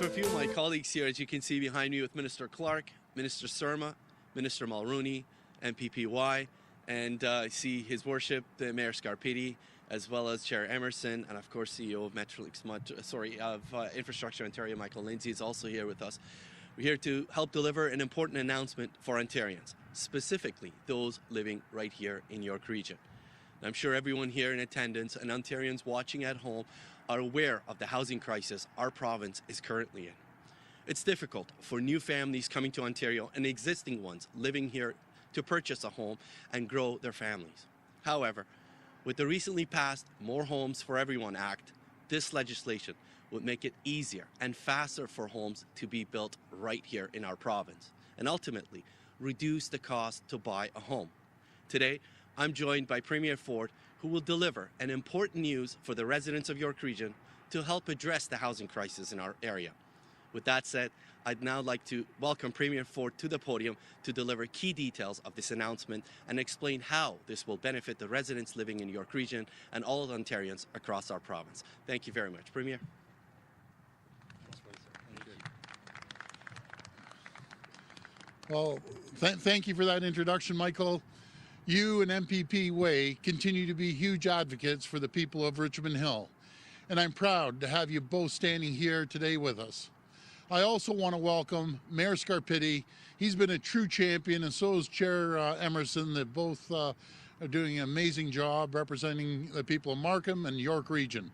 for a few of my colleagues here, as you can see behind me, with Minister Clark, Minister Surma, Minister Mulrooney, MPPY, and I see His Worship, the Mayor Scarpitti, as well as Chair Emerson, and of course CEO of Infrastructure Ontario, Michael Lindsay, is also here with us. We're here to help deliver an important announcement for Ontarians, specifically those living right here in York Region. And I'm sure everyone here in attendance and Ontarians watching at home are aware of the housing crisis our province is currently in. It's difficult for new families coming to Ontario and existing ones living here to purchase a home and grow their families. However, with the recently passed More Homes for Everyone Act, this legislation would make it easier and faster for homes to be built right here in our province, and ultimately reduce the cost to buy a home. Today, I'm joined by Premier Ford, who will deliver an important news for the residents of York Region to help address the housing crisis in our area. With that said, I'd now like to welcome Premier Ford to the podium to deliver key details of this announcement and explain how this will benefit the residents living in York Region and all Ontarians across our province. Thank you very much. Premier. Well, thank you for that introduction, Michael. You and MPP Way continue to be huge advocates for the people of Richmond Hill, and I'm proud to have you both standing here today with us. I also want to welcome Mayor Scarpitti. He's been a true champion, and so is Chair Emerson. They both are doing an amazing job representing the people of Markham and York Region.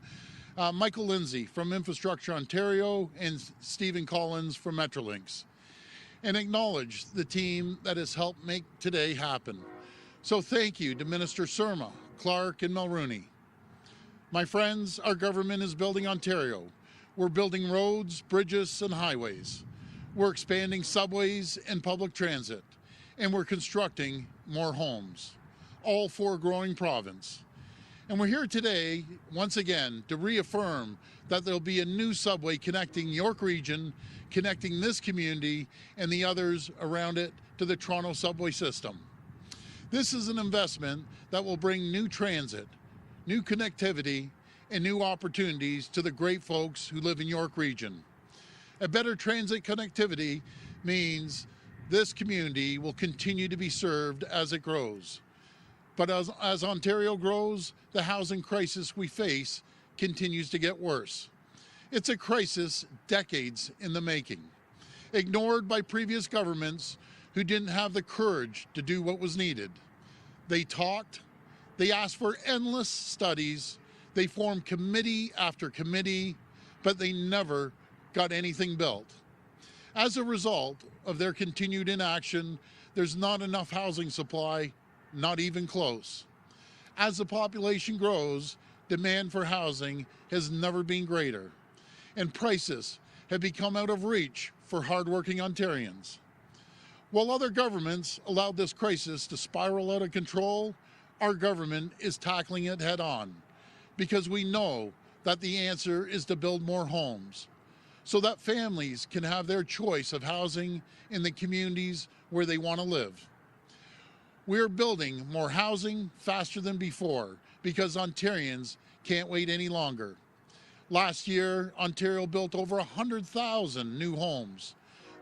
Michael Lindsay from Infrastructure Ontario and Stephen Collins from Metrolinx. And acknowledge the team that has helped make today happen. So thank you to Minister Surma, Clark, and Mulrooney. My friends, our government is building Ontario. We're building roads, bridges, and highways. We're expanding subways and public transit. And we're constructing more homes, all for a growing province. And we're here today, once again, to reaffirm that there'll be a new subway connecting York Region, connecting this community and the others around it to the Toronto subway system. This is an investment that will bring new transit, new connectivity, and new opportunities to the great folks who live in York Region. A better transit connectivity means this community will continue to be served as it grows. But as Ontario grows, the housing crisis we face continues to get worse. It's a crisis decades in the making, ignored by previous governments who didn't have the courage to do what was needed. They talked, they asked for endless studies, they formed committee after committee, but they never got anything built. As a result of their continued inaction, there's not enough housing supply, not even close. As the population grows, demand for housing has never been greater, and prices have become out of reach for hardworking Ontarians. While other governments allowed this crisis to spiral out of control, our government is tackling it head on, because we know that the answer is to build more homes, so that families can have their choice of housing in the communities where they want to live. We're building more housing faster than before because Ontarians can't wait any longer. Last year, Ontario built over 100,000 new homes,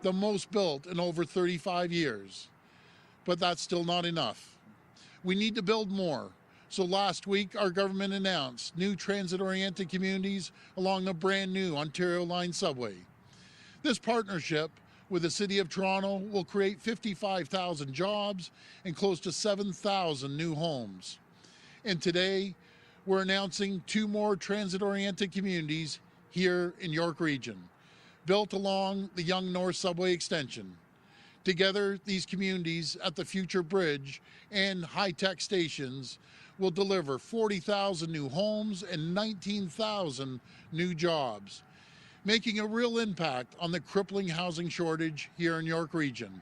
the most built in over 35 years. But that's still not enough. We need to build more. So last week, our government announced new transit-oriented communities along the brand new Ontario Line subway. This partnership with the City of Toronto will create 55,000 jobs and close to 7,000 new homes. And today, we're announcing 2 more transit-oriented communities here in York Region, built along the Yonge North Subway extension. Together, these communities at the Future Bridge and high-tech stations will deliver 40,000 new homes and 19,000 new jobs, making a real impact on the crippling housing shortage here in York Region.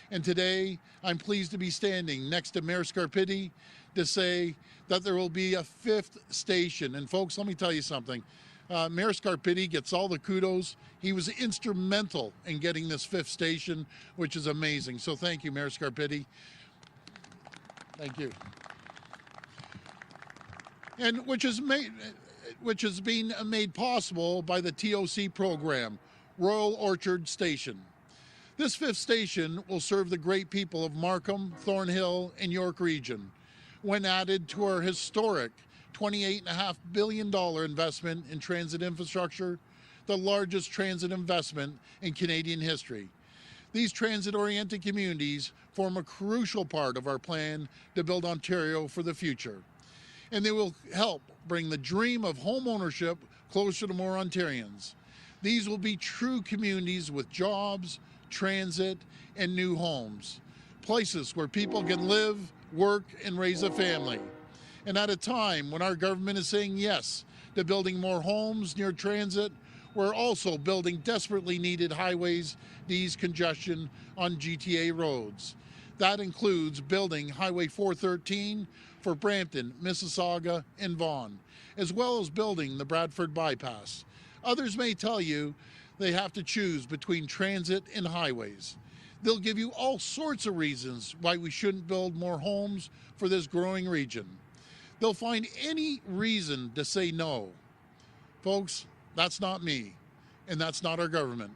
And today, I'm pleased to be standing next to Mayor Scarpitti to say that there will be a 5th station. And folks, let me tell you something. Mayor Scarpitti gets all the kudos. He was instrumental in getting this 5th station, which is amazing. So thank you, Mayor Scarpitti. Thank you. And which has been made possible by the TOC program, Royal Orchard Station. This fifth station will serve the great people of Markham, Thornhill, and York Region when added to our historic $28.5 billion investment in transit infrastructure, the largest transit investment in Canadian history. These transit-oriented communities form a crucial part of our plan to build Ontario for the future. And they will help bring the dream of home ownership closer to more Ontarians. These will be true communities with jobs, transit, and new homes. Places where people can live, work, and raise a family. And at a time when our government is saying yes to building more homes near transit, we're also building desperately needed highways to ease congestion on GTA roads. That includes building Highway 413 for Brampton, Mississauga, and Vaughan, as well as building the Bradford Bypass. Others may tell you they have to choose between transit and highways. They'll give you all sorts of reasons why we shouldn't build more homes for this growing region. They'll find any reason to say no. Folks, that's not me, and that's not our government,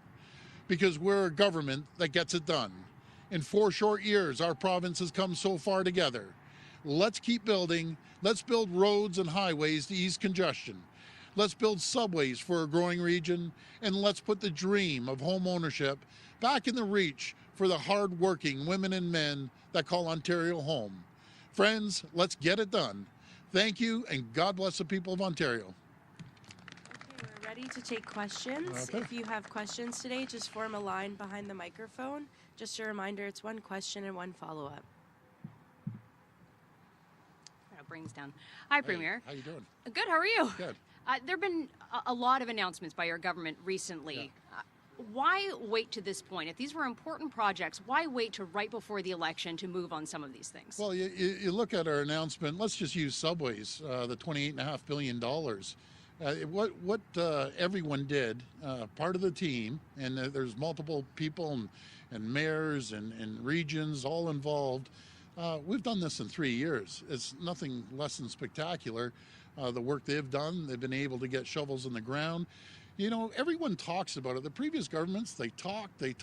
because we're a government that gets it done. In 4 short years, our province has come so far together. Let's keep building. Let's build roads and highways to ease congestion. Let's build subways for a growing region, and let's put the dream of home ownership back in the reach for the hard-working women and men that call Ontario home. Friends, let's get it done. Thank you, and God bless the people of Ontario. Okay, we're ready to take questions. Okay. If you have questions today, just form a line behind the microphone. Just a reminder, it's 1 question and 1 follow-up. Brings down. Hi, Premier. How you doing? Good. How are you? Good. There have been a lot of announcements by your government recently. Yeah. Why wait to this point? If these were important projects, why wait to right before the election to move on some of these things? Well, you look at our announcement. Let's just use subways, the $28.5 billion. What everyone did, part of the team, and there's multiple people and mayors and regions all involved. We've done this in 3 years. It's nothing less than spectacular. The work they've done, they've been able to get shovels in the ground. You know, everyone talks about it. The previous governments, they talk. They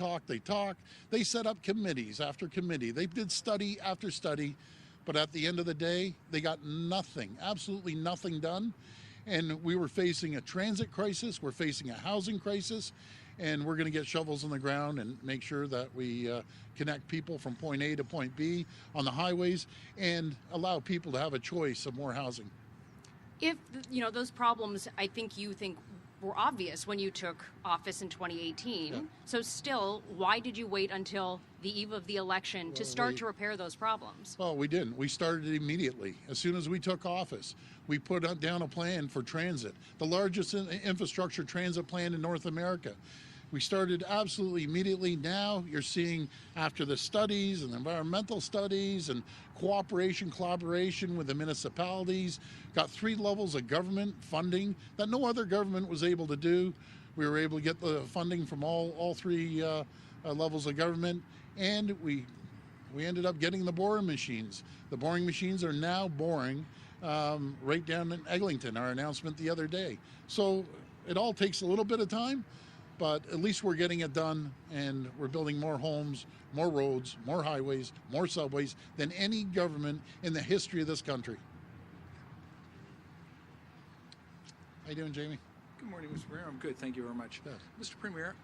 set up committees after committee. They did study after study. But at the end of the day, they got nothing, absolutely nothing done. And we were facing a transit crisis. We're facing a housing crisis. And we're going to get shovels in the ground and make sure that we connect people from point A to point B on the highways and allow people to have a choice of more housing. If, you know, those problems, I think you think were obvious when you took office in 2018. Yeah. So still, why did you wait until the eve of the election to start to repair those problems? Well, we didn't. We started immediately. As soon as we took office, we put down a plan for transit, the largest infrastructure transit plan in North America. We started absolutely immediately. Now you're seeing, after the studies and environmental studies and collaboration with the municipalities, got 3 levels of government funding that no other government was able to do. We were able to get the funding from all 3 levels of government, and we ended up getting the boring machines. The boring machines are now boring right down in Eglinton, our announcement the other day. So it all takes a little bit of time, but at least we're getting it done, and we're building more homes, more roads, more highways, more subways than any government in the history of this country. How you doing, Jamie? Good morning, Mr. Premier. I'm good, thank you very much. Good. Mr. Premier,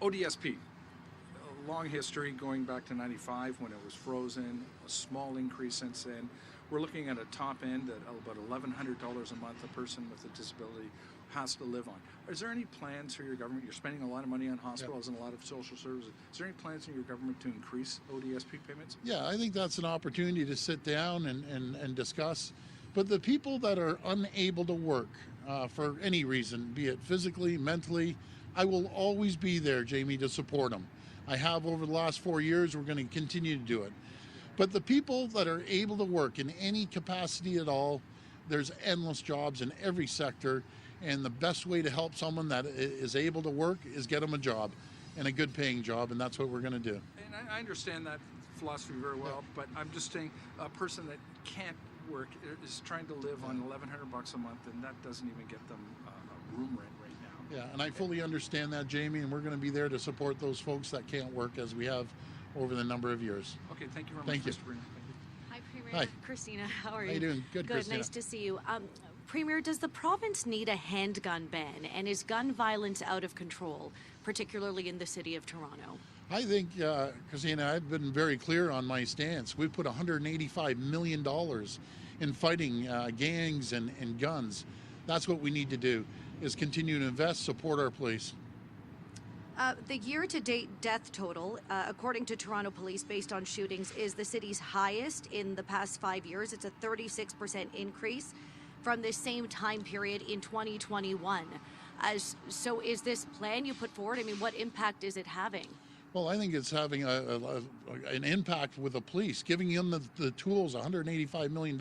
ODSP, a long history going back to 95 when it was frozen, a small increase since then. We're looking at a top end at about $1,100 a month a person with a disability has to live on. Is there any plans for your government? You're spending a lot of money on hospitals and a lot of social services. Is there any plans in your government to increase ODSP payments? Yeah, I think that's an opportunity to sit down and discuss. But the people that are unable to work for any reason, be it physically, mentally, I will always be there, Jamie, to support them. I have over the last 4 years. We're going to continue to do it. But the people that are able to work in any capacity at all, there's endless jobs in every sector. And the best way to help someone that is able to work is get them a job, and a good paying job, and that's what we're going to do. And I understand that philosophy very well, but I'm just saying a person that can't work is trying to live on $1,100 a month, and that doesn't even get them a room rent right now. Yeah, and I fully understand that, Jamie, and we're going to be there to support those folks that can't work as we have over the number of years. Okay, thank you very Thank much, you. Mr. Bruno. Thank you. Hi, Premier. Hi. Christina, how are you? How you doing? Good, Good, Christina. nice to see you. Premier, does the province need a handgun ban, and is gun violence out of control, particularly in the city of Toronto? I think, Christina, I've been very clear on my stance. We've put $185 million in fighting gangs and guns. That's what we need to do, is continue to invest, support our police. The year-to-date death total, according to Toronto Police, based on shootings, is the city's highest in the past 5 years. It's a 36% increase from the same time period in 2021. So is this plan you put forward, I mean, what impact is it having? Well, I think it's having an impact with the police. Giving them the tools, $185 million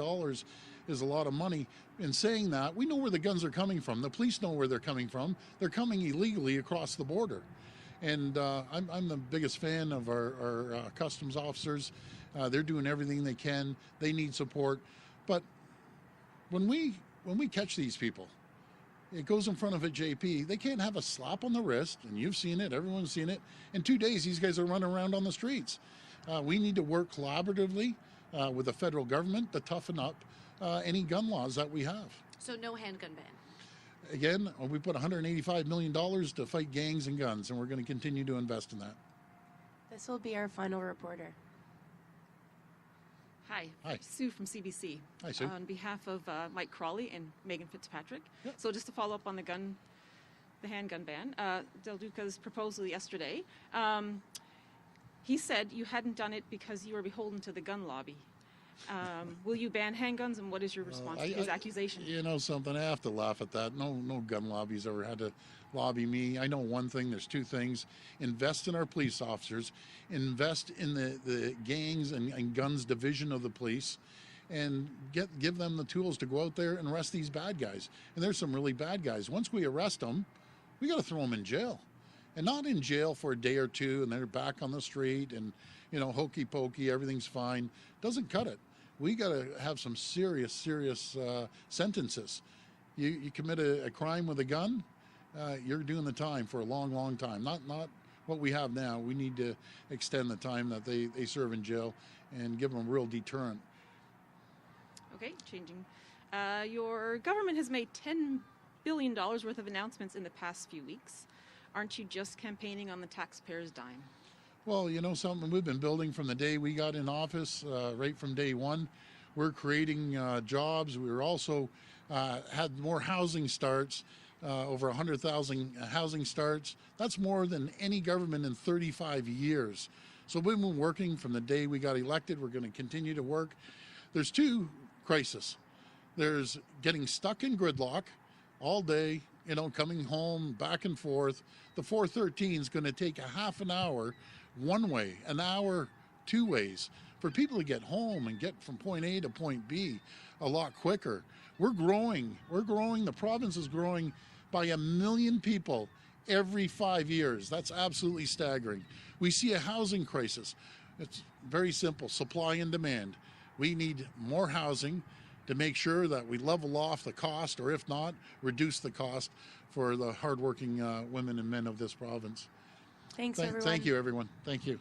is a lot of money. In saying that, we know where the guns are coming from. The police know where they're coming from. They're coming illegally across the border. And I'm the biggest fan of our customs officers. They're doing everything they can. They need support. But when we catch these people, it goes in front of a JP. They can't have a slap on the wrist, and you've seen it, everyone's seen it. In 2 days, these guys are running around on the streets. We need to work collaboratively with the federal government to toughen up any gun laws that we have. So no handgun ban? Again, we put $185 million to fight gangs and guns, and we're going to continue to invest in that. This will be our final reporter. Hi. Hi. Sue from CBC. Hi, Sue. On behalf of Mike Crawley and Megan Fitzpatrick. Yep. So just to follow up on the handgun ban, Del Duca's proposal yesterday, he said you hadn't done it because you were beholden to the gun lobby. Will you ban handguns, and what is your response to his accusation? You know something, I have to laugh at that. No gun lobbies ever had to lobby me. I know one thing, there's two things. Invest in our police officers, invest in the gangs and guns division of the police, and give them the tools to go out there and arrest these bad guys. And there's some really bad guys. Once we arrest them, we got to throw them in jail. And not in jail for a day or two and they're back on the street and, you know, hokey pokey, everything's fine. Doesn't cut it. We got to have some serious sentences. You commit a crime with a gun, you're doing the time for a long time. Not what we have now. We need to extend the time that they serve in jail and give them a real deterrent. Okay, changing. Your government has made $10 billion worth of announcements in the past few weeks. Aren't you just campaigning on the taxpayers' dime? Well, you know something, we've been building from the day we got in office, right from day one. We're creating jobs. We were also had more housing starts, over 100,000 housing starts. That's more than any government in 35 years. So we've been working from the day we got elected. We're going to continue to work. There's two crises. There's getting stuck in gridlock all day, you know, coming home back and forth. The 413 is going to take a half an hour one way, an hour two ways. For people to get home and get from point A to point B a lot quicker. We're growing. The province is growing by 1 million people every 5 years. That's absolutely staggering. We see a housing crisis. It's very simple, supply and demand. We need more housing to make sure that we level off the cost, or if not, reduce the cost for the hardworking women and men of this province. Thanks, everyone. Thank you, everyone. Thank you.